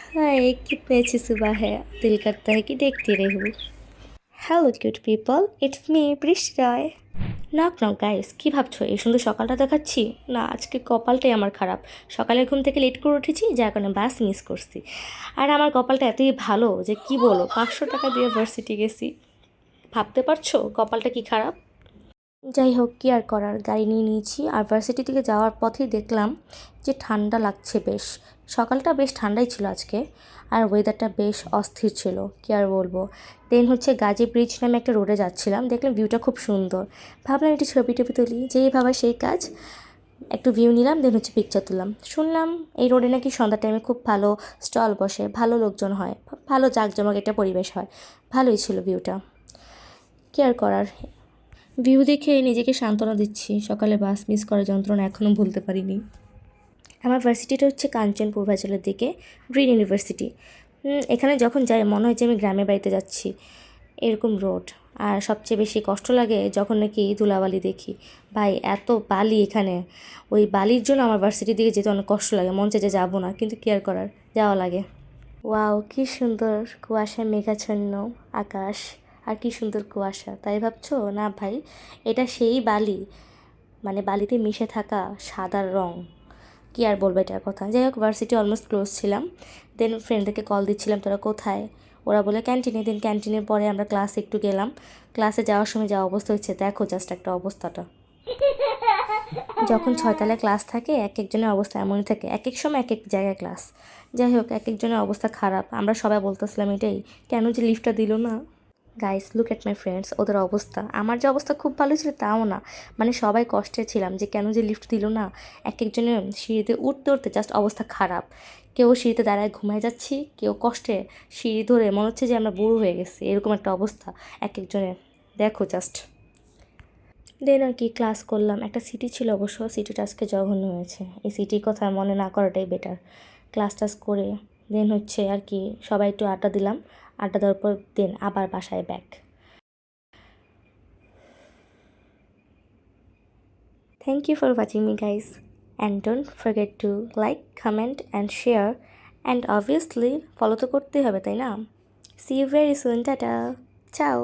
हाय कितनी अच्छी सुबह है। दिल करता है कि देखती रहूं। Hello cute people, it's me বৃষ্টি রায়। নক নক গাইস, কী ভাবছো এই সুন্দর সকালটা দেখাচ্ছি? না, আজকে কপালটাই আমার খারাপ। সকালে ঘুম থেকে লেট করে উঠেছি, যার কারণে বাস মিস করছি। আর আমার কপালটা এতই ভালো যে কি বলো, 500 টাকা দিয়ে ভার্সিটি গেছি। ভাবতে পারছো কপালটা কি খারাপ? যাই হোক, কী আর করার, গাড়ি নিয়ে নিয়েছি। আর ভার্সিটি থেকে যাওয়ার পথেই দেখলাম যে ঠান্ডা লাগছে বেশ। সকালটা বেশ ঠান্ডাই ছিল আজকে, আর ওয়েদারটা বেশ অস্থির ছিল, কী আর বলবো। দেন হচ্ছে গাজী ব্রিজ নামে একটা রোডে যাচ্ছিলাম, দেখলাম ভিউটা খুব সুন্দর। ভাবলাম একটু ছবি টবি তুলি, যেই ভাবা সেই কাজ। একটু ভিউ নিলাম, দেন হচ্ছে পিকচার তুললাম। শুনলাম এই রোডে নাকি সন্ধ্যার টাইমে খুব ভালো স্টল বসে, ভালো লোকজন হয়, ভালো জাঁকজমক একটা পরিবেশ হয়। ভালোই ছিল ভিউটা, কী আর করার। ভিউ দেখে নিজেকে সান্ত্বনা দিচ্ছি, সকালে বাস মিস করার যন্ত্রণা এখনও ভুলতে পারিনি। আমার ভার্সিটিটা হচ্ছে কাঞ্চন পূর্বাচলের দিকে, গ্রিন ইউনিভার্সিটি। এখানে যখন যাই মনে হয় যে আমি গ্রামের বাড়িতে যাচ্ছি, এরকম রোড। আর সবচেয়ে বেশি কষ্ট লাগে যখন নাকি ধুলাবালি দেখি। ভাই এত বালি এখানে, ওই বালির জন্য আমার ভার্সিটির দিকে যেতে অনেক কষ্ট লাগে, মন চাই যে যাবো না, কিন্তু কি আর করার, যাওয়া লাগে। ওয়াও, কি সুন্দর কুয়াশায় মেঘাচ্ছন্ন আকাশ, আর কি সুন্দর কুয়াশা। তাই ভাবছো? না ভাই, এটা সেই বালি, মানে বালিতে মিশে থাকা সাদা রং। কি আর বলবো এটার কথা। যাই হোক, ভার্সিটি অলমোস্ট ক্লোজ ছিলাম। দেন ফ্রেন্ডদেরকে কল দিচ্ছিলাম তোরা কোথায়, ওরা বলে ক্যান্টিনে। দেন ক্যান্টিনের পরে আমরা ক্লাসে একটু গেলাম। ক্লাসে যাওয়ার সময় যা অবস্থা হচ্ছে দেখো, জাস্ট একটা অবস্থাটা। যখন 6 তলায় ক্লাস থাকে, এক একজনের অবস্থা এমনই থাকে, এক এক সময় এক এক জায়গায় ক্লাস। যাই হোক, এক একজনের অবস্থা খারাপ। আমরা সবাই বলতেছিলাম এটাই, কেন যে লিফটটা দিল না। Guys look at my friends, ওদের অবস্থা। আমার যে অবস্থা খুব ভালো ছিল তাও না, মানে সবাই কষ্টে ছিলাম যে কেন যে লিফট দিল না। এক একজনের সিঁড়িতে উঠতে উঠতে জাস্ট অবস্থা খারাপ। কেউ সিঁড়িতে দাঁড়ায় ঘুমায় যাচ্ছি, কেউ কষ্টে সিঁড়ি ধরে মনে হচ্ছে যে আমরা বুড়ো হয়ে গেছি, এরকম একটা অবস্থা এক একজনের। দেখো জাস্ট। দেন আর কি ক্লাস করলাম। একটা সিটি ছিল অবশ্য, সিটিটা আজকে জঘন্য হয়েছে। এই সিটির কথা মনে না করাটাই বেটার। ক্লাস টাস করে দেন হচ্ছে আর কি সবাই একটু আড্ডা দিলাম। আড্ডা দেওয়ার পর দেন আবার বাসায় back. Thank you for watching me guys, and don't forget to like, comment and share, and obviously follow তো করতেই হবে, তাই না? See you very soon, tata, ciao.